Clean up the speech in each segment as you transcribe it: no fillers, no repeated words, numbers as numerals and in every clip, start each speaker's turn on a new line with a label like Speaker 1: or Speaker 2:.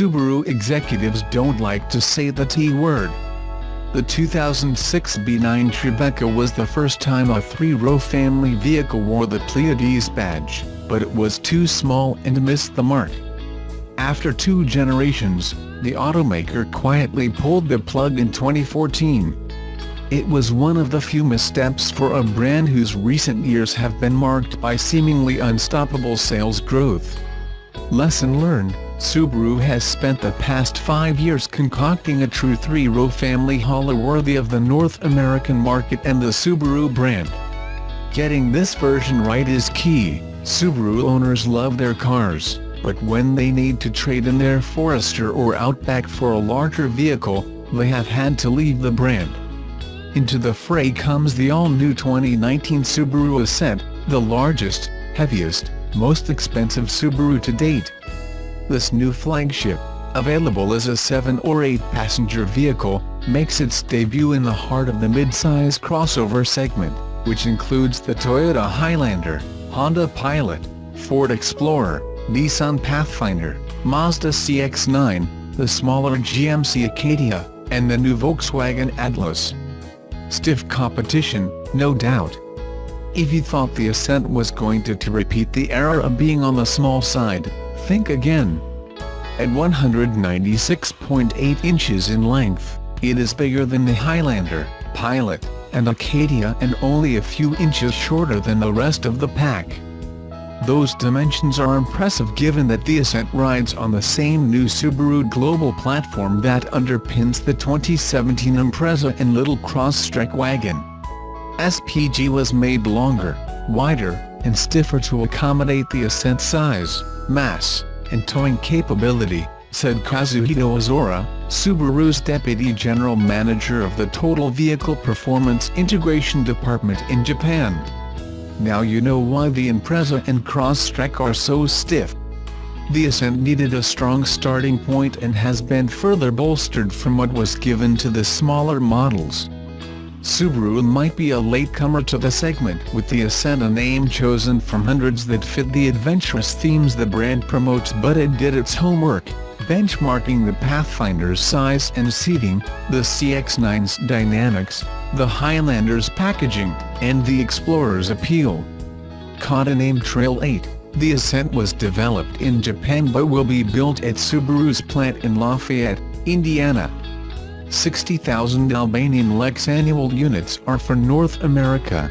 Speaker 1: Subaru executives don't like to say the T word. The 2006 B9 Tribeca was the first time a three-row family vehicle wore the Pleiades badge, but it was too small and missed the mark. After 2 generations, the automaker quietly pulled the plug in 2014. It was one of the few missteps for a brand whose recent years have been marked by seemingly unstoppable sales growth. Lesson learned: Subaru has spent the past 5 years concocting a true three-row family hauler worthy of the North American market and the Subaru brand. Getting this version right is key. Subaru owners love their cars, but when they need to trade in their Forester or Outback for a larger vehicle, they have had to leave the brand. Into the fray comes the all-new 2019 Subaru Ascent, the largest, heaviest, most expensive Subaru to date. This new flagship, available as a 7 or 8 passenger vehicle, makes its debut in the heart of the mid-size crossover segment, which includes the Toyota Highlander, Honda Pilot, Ford Explorer, Nissan Pathfinder, Mazda CX-9, the smaller GMC Acadia, and the new Volkswagen Atlas. Stiff competition, no doubt. If you thought the Ascent was going to repeat the era of being on the small side, think again. At 196.8 inches in length, it is bigger than the Highlander, Pilot, and Acadia and only a few inches shorter than the rest of the pack. Those dimensions are impressive given that the Ascent rides on the same new Subaru global platform that underpins the 2017 Impreza and Little Crosstrek wagon. SPG was made longer, wider, and stiffer to accommodate the Ascent size, mass, and towing capability, said Kazuhito Ozora, Subaru's Deputy General Manager of the Total Vehicle Performance Integration Department in Japan. Now you know why the Impreza and Crosstrek are so stiff. The Ascent needed a strong starting point and has been further bolstered from what was given to the smaller models. Subaru might be a latecomer to the segment, with the Ascent a name chosen from hundreds that fit the adventurous themes the brand promotes, but it did its homework, benchmarking the Pathfinder's size and seating, the CX-9's dynamics, the Highlander's packaging, and the Explorer's appeal. Codename Trail 8, the Ascent was developed in Japan but will be built at Subaru's plant in Lafayette, Indiana. 60,000 Albanian Lex annual units are for North America.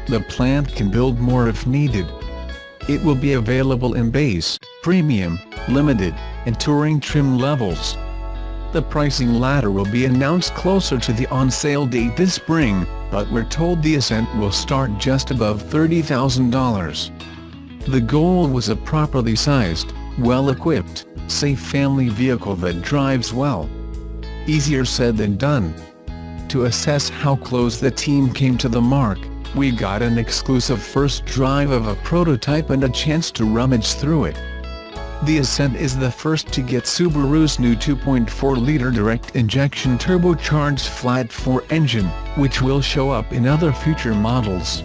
Speaker 1: The plant can build more if needed. It will be available in base, premium, limited, and touring trim levels. The pricing ladder will be announced closer to the on-sale date this spring, but we're told the Ascent will start just above $30,000. The goal was a properly sized, well-equipped, safe family vehicle that drives well. Easier said than done. To assess how close the team came to the mark, we got an exclusive first drive of a prototype and a chance to rummage through it. The Ascent is the first to get Subaru's new 2.4-liter direct-injection turbocharged flat-4 engine, which will show up in other future models.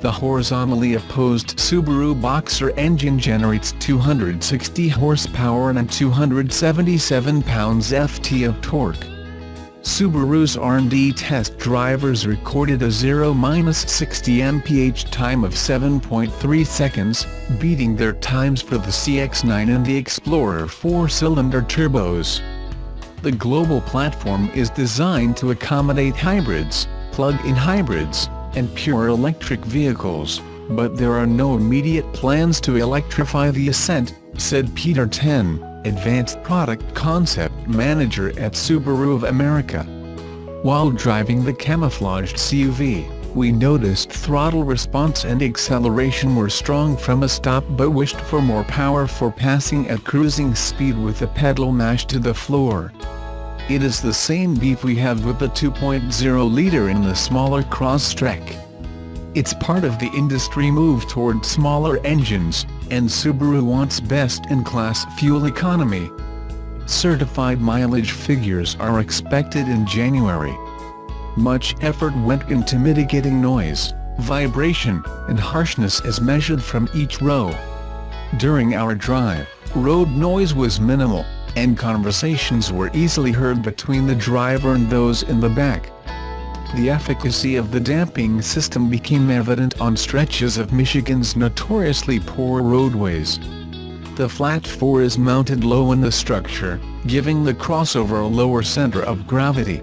Speaker 1: The horizontally opposed Subaru Boxer engine generates 260 horsepower and 277 pounds-ft of torque. Subaru's R&D test drivers recorded a 0–60 mph time of 7.3 seconds, beating their times for the CX-9 and the Explorer 4-cylinder turbos. The global platform is designed to accommodate hybrids, plug-in hybrids, and pure electric vehicles, but there are no immediate plans to electrify the Ascent, said Peter Ten, Advanced Product Concept Manager at Subaru of America. While driving the camouflaged CUV, we noticed throttle response and acceleration were strong from a stop but wished for more power for passing at cruising speed with the pedal mashed to the floor. It is the same beef we have with the 2.0-liter in the smaller Crosstrek. It's part of the industry move toward smaller engines, and Subaru wants best-in-class fuel economy. Certified mileage figures are expected in January. Much effort went into mitigating noise, vibration, and harshness as measured from each row. During our drive, road noise was minimal, and conversations were easily heard between the driver and those in the back. The efficacy of the damping system became evident on stretches of Michigan's notoriously poor roadways. The flat 4 is mounted low in the structure, giving the crossover a lower center of gravity.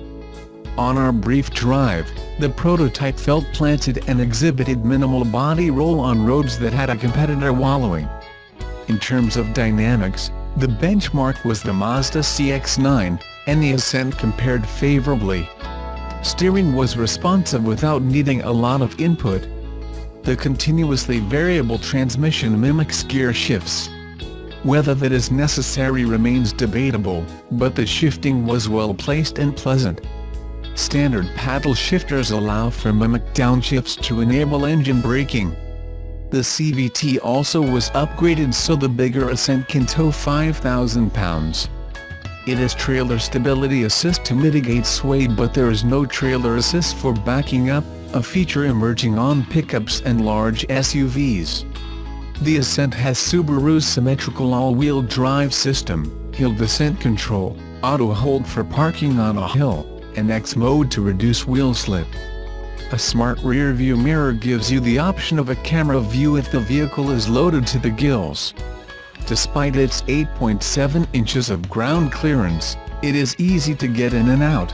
Speaker 1: On our brief drive, the prototype felt planted and exhibited minimal body roll on roads that had a competitor wallowing. In terms of dynamics, the benchmark was the Mazda CX-9, and the Ascent compared favorably. Steering was responsive without needing a lot of input. The continuously variable transmission mimics gear shifts. Whether that is necessary remains debatable, but the shifting was well placed and pleasant. Standard paddle shifters allow for mimic downshifts to enable engine braking. The CVT also was upgraded so the bigger Ascent can tow 5,000 pounds. It has trailer stability assist to mitigate sway, but there is no trailer assist for backing up, a feature emerging on pickups and large SUVs. The Ascent has Subaru's symmetrical all-wheel drive system, hill descent control, auto hold for parking on a hill, and X mode to reduce wheel slip. A smart rear-view mirror gives you the option of a camera view if the vehicle is loaded to the gills. Despite its 8.7 inches of ground clearance, it is easy to get in and out.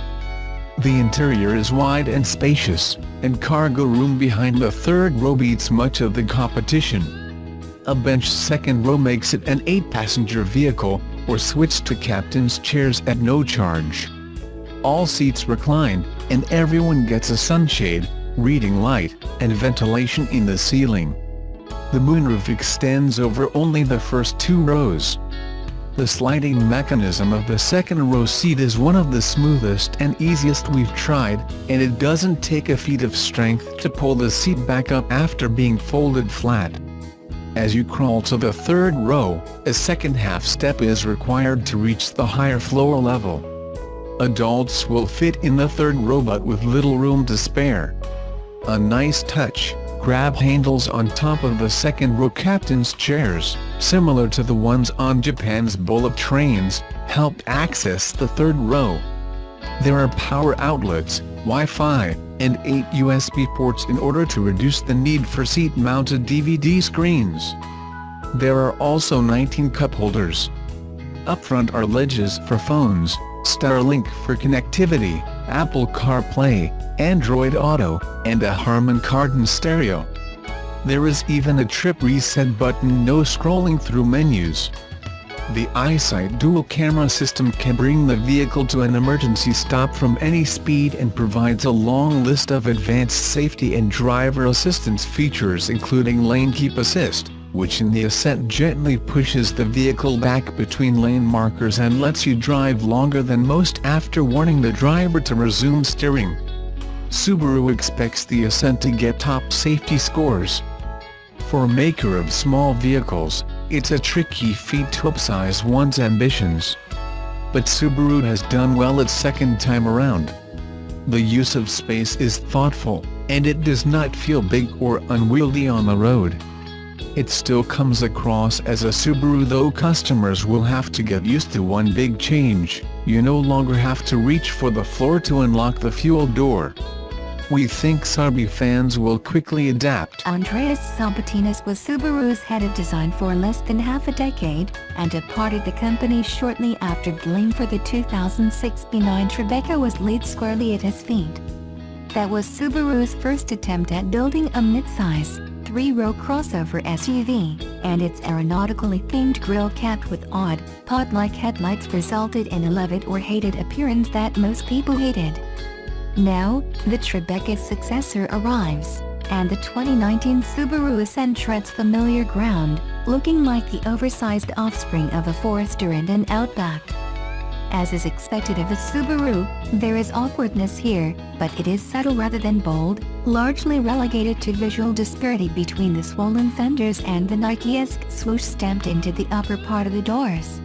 Speaker 1: The interior is wide and spacious, and cargo room behind the third row beats much of the competition. A bench second row makes it an 8-passenger vehicle, or switch to captain's chairs at no charge. All seats recline, and everyone gets a sunshade, reading light, and ventilation in the ceiling. The moonroof extends over only the first 2 rows. The sliding mechanism of the second row seat is one of the smoothest and easiest we've tried, and it doesn't take a feat of strength to pull the seat back up after being folded flat. As you crawl to the third row, a second half step is required to reach the higher floor level. Adults will fit in the third row but with little room to spare. A nice touch, grab handles on top of the second row captain's chairs, similar to the ones on Japan's bullet trains, helped access the third row. There are power outlets, Wi-Fi, and 8 USB ports in order to reduce the need for seat-mounted DVD screens. There are also 19 cup holders. Up front are ledges for phones, Starlink for connectivity, Apple CarPlay, Android Auto, and a Harman Kardon stereo. There is even a trip reset button, no scrolling through menus. The EyeSight dual camera system can bring the vehicle to an emergency stop from any speed and provides a long list of advanced safety and driver assistance features, including lane keep assist, which in the Ascent gently pushes the vehicle back between lane markers and lets you drive longer than most after warning the driver to resume steering. Subaru expects the Ascent to get top safety scores. For a maker of small vehicles, it's a tricky feat to upsize one's ambitions. But Subaru has done well its second time around. The use of space is thoughtful, and it does not feel big or unwieldy on the road. It still comes across as a Subaru, though customers will have to get used to one big change: you no longer have to reach for the floor to unlock the fuel door. We think Subie fans will quickly adapt.
Speaker 2: Andreas Sabatinius was Subaru's head of design for less than half a decade, and departed the company shortly after. Blame for the 2006 B9 Tribeca was laid squarely at his feet. That was Subaru's first attempt at building a midsize, 3-row crossover SUV, and its aeronautically themed grille capped with odd, pod-like headlights resulted in a love it or hate it appearance that most people hated. Now, the Tribeca's successor arrives, and the 2019 Subaru Ascent treads familiar ground, looking like the oversized offspring of a Forester and an Outback. As is expected of a Subaru, there is awkwardness here, but it is subtle rather than bold, largely relegated to visual disparity between the swollen fenders and the Nike-esque swoosh stamped into the upper part of the doors.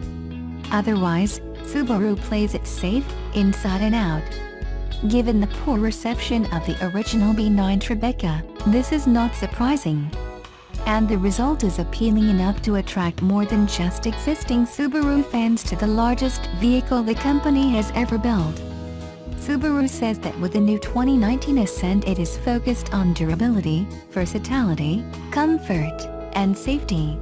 Speaker 2: Otherwise, Subaru plays it safe, inside and out. Given the poor reception of the original B9 Tribeca, this is not surprising. and the result is appealing enough to attract more than just existing Subaru fans to the largest vehicle the company has ever built. Subaru says that with the new 2019 Ascent it is focused on durability, versatility, comfort, and safety.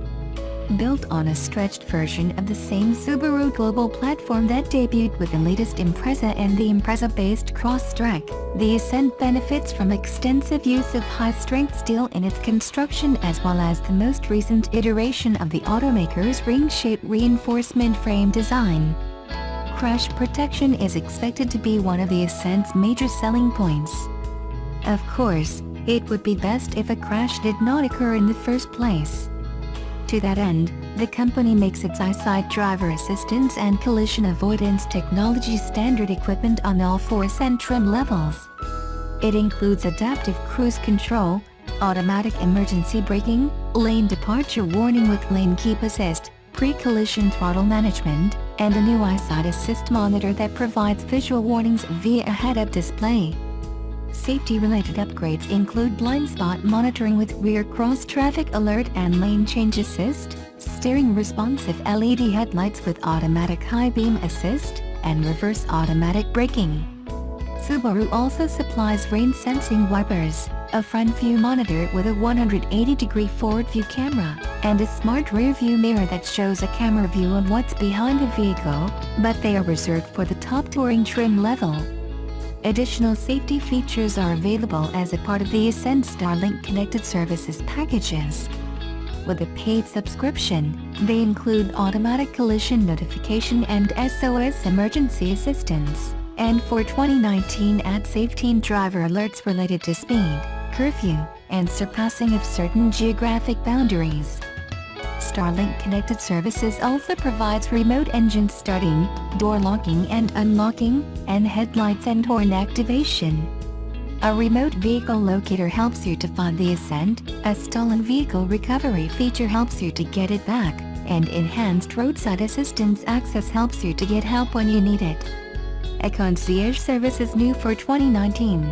Speaker 2: Built on a stretched version of the same Subaru global platform that debuted with the latest Impreza and the Impreza-based Crosstrek, the Ascent benefits from extensive use of high-strength steel in its construction as well as the most recent iteration of the automaker's ring-shaped reinforcement frame design. Crash protection is expected to be one of the Ascent's major selling points. Of course, it would be best if a crash did not occur in the first place. To that end, the company makes its eyesight driver assistance and collision avoidance technology standard equipment on all 4 Ascent trim levels. It includes adaptive cruise control, automatic emergency braking, lane departure warning with lane keep assist, pre-collision throttle management, and a new eyesight assist monitor that provides visual warnings via a head-up display. Safety-related upgrades include blind spot monitoring with rear cross-traffic alert and lane change assist, steering responsive LED headlights with automatic high beam assist, and reverse automatic braking. Subaru also supplies rain-sensing wipers, a front-view monitor with a 180-degree forward-view camera, and a smart rear-view mirror that shows a camera view of what's behind the vehicle, but they are reserved for the top touring trim level. Additional safety features are available as a part of the Ascent Starlink Connected Services packages. With a paid subscription, they include automatic collision notification and SOS emergency assistance, and for 2019 add safety driver alerts related to speed, curfew, and surpassing of certain geographic boundaries. Starlink Connected Services also provides remote engine starting, door locking and unlocking, and headlights and horn activation. A remote vehicle locator helps you to find the Ascent, a stolen vehicle recovery feature helps you to get it back, and enhanced roadside assistance access helps you to get help when you need it. A concierge service is new for 2019.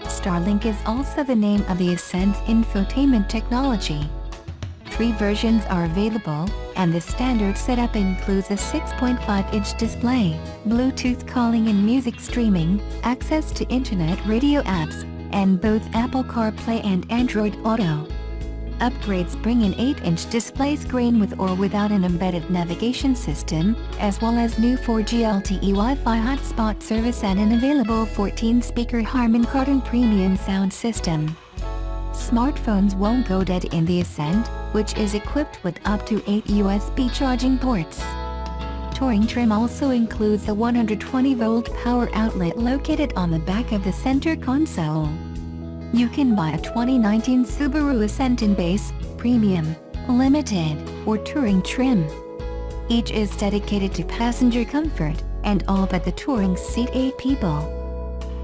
Speaker 2: Starlink is also the name of the Ascent's infotainment technology. 3 versions are available, and the standard setup includes a 6.5-inch display, Bluetooth calling and music streaming, access to internet radio apps, and both Apple CarPlay and Android Auto. Upgrades bring an 8-inch display screen with or without an embedded navigation system, as well as new 4G LTE Wi-Fi hotspot service and an available 14-speaker Harman Kardon premium sound system. Smartphones won't go dead in the Ascent, which is equipped with up to 8 USB charging ports. Touring trim also includes a 120-volt power outlet located on the back of the center console. You can buy a 2019 Subaru Ascent in Base, Premium, Limited, or Touring trim. Each is dedicated to passenger comfort, and all but the Touring seat 8 people.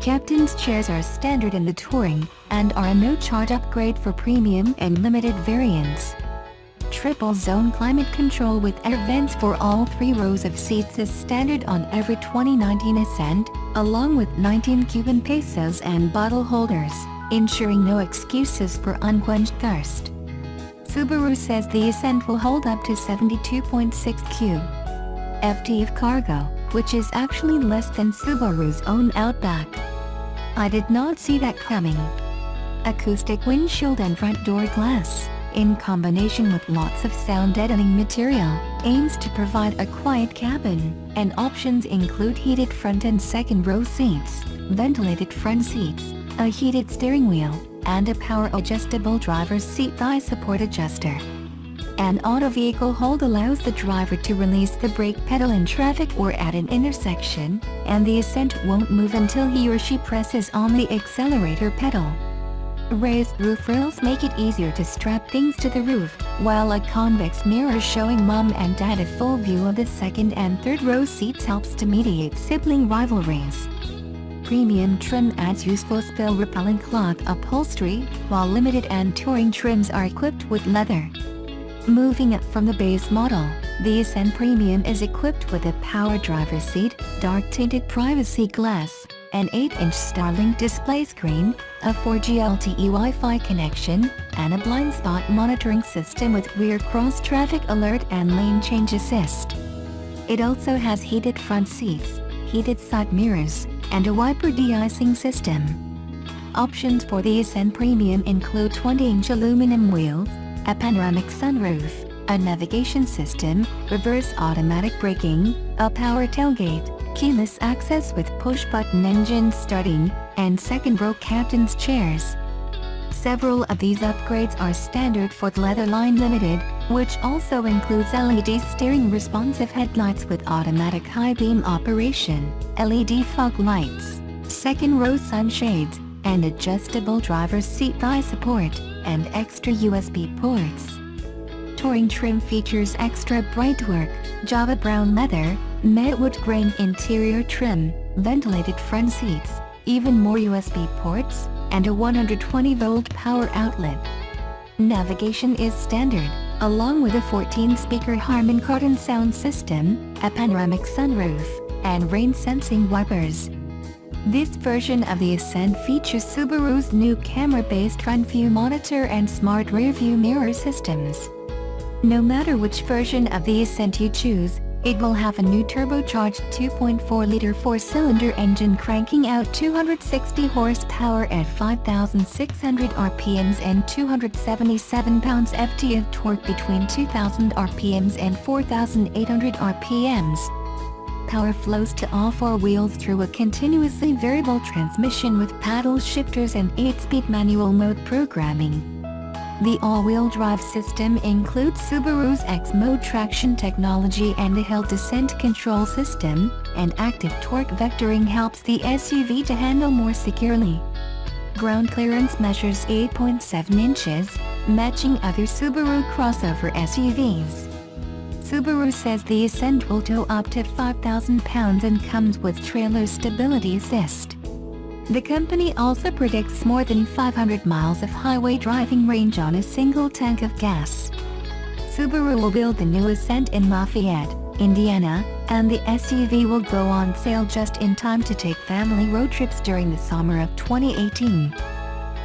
Speaker 2: Captain's chairs are standard in the Touring, and are a no-charge upgrade for Premium and Limited variants. Triple-zone climate control with air vents for all 3 rows of seats is standard on every 2019 Ascent, along with 19 Cuban pesos and bottle holders, ensuring no excuses for unquenched thirst. Subaru says the Ascent will hold up to 72.6 ft of cargo, which is actually less than Subaru's own Outback. I did not see that coming. Acoustic windshield and front door glass, in combination with lots of sound deadening material, aims to provide a quiet cabin, and options include heated front and second row seats, ventilated front seats, a heated steering wheel, and a power adjustable driver's seat thigh support adjuster. An auto vehicle hold allows the driver to release the brake pedal in traffic or at an intersection, and the Ascent won't move until he or she presses on the accelerator pedal. Raised roof rails make it easier to strap things to the roof, while a convex mirror showing mom and dad a full view of the second and third row seats helps to mediate sibling rivalries. Premium trim adds useful spill-repellent cloth upholstery, while Limited and Touring trims are equipped with leather. Moving up from the base model, the Ascent Premium is equipped with a power driver's seat, dark tinted privacy glass, an 8-inch Starlink display screen, a 4G LTE Wi-Fi connection, and a blind spot monitoring system with rear cross-traffic alert and lane change assist. It also has heated front seats, heated side mirrors, and a wiper de-icing system. Options for the Ascent Premium include 20-inch aluminum wheels, a panoramic sunroof, a navigation system, reverse automatic braking, a power tailgate, keyless access with push-button engine starting, and second-row captain's chairs. Several of these upgrades are standard for the Leatherline Limited, which also includes LED steering responsive headlights with automatic high-beam operation, LED fog lights, second-row sunshades, and adjustable driver's seat thigh support, and extra USB ports. Touring trim features extra brightwork, Java brown leather, matte wood grain interior trim, ventilated front seats, even more USB ports, and a 120-volt power outlet. Navigation is standard, along with a 14-speaker Harman Kardon sound system, a panoramic sunroof, and rain-sensing wipers. This version of the Ascent features Subaru's new camera-based front view monitor and smart rear-view mirror systems. No matter which version of the Ascent you choose, it will have a new turbocharged 2.4-liter 4-cylinder engine cranking out 260 horsepower at 5,600 RPMs and 277 pounds-ft of torque between 2,000 RPMs and 4,800 RPMs. Power flows to all four wheels through a continuously variable transmission with paddle shifters and 8-speed manual mode programming. The all-wheel drive system includes Subaru's X-Mode traction technology and the hill descent control system, and active torque vectoring helps the SUV to handle more securely. Ground clearance measures 8.7 inches, matching other Subaru crossover SUVs. Subaru says the Ascent will tow up to 5,000 pounds and comes with trailer stability assist. The company also predicts more than 500 miles of highway driving range on a single tank of gas. Subaru will build the new Ascent in Lafayette, Indiana, and the SUV will go on sale just in time to take family road trips during the summer of 2018.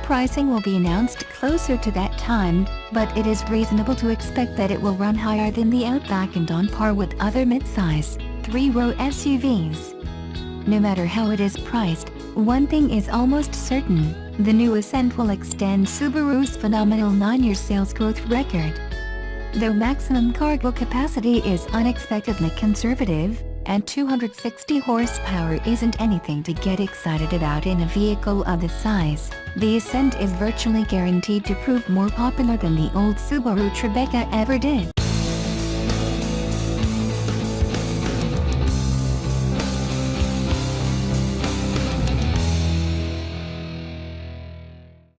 Speaker 2: Pricing will be announced closer to that time, but it is reasonable to expect that it will run higher than the Outback and on par with other midsize, 3-row SUVs. No matter how it is priced, one thing is almost certain: the new Ascent will extend Subaru's phenomenal 9-year sales growth record. Though maximum cargo capacity is unexpectedly conservative, and 260 horsepower isn't anything to get excited about in a vehicle of this size, the Ascent is virtually guaranteed to prove more popular than the old Subaru Tribeca ever did.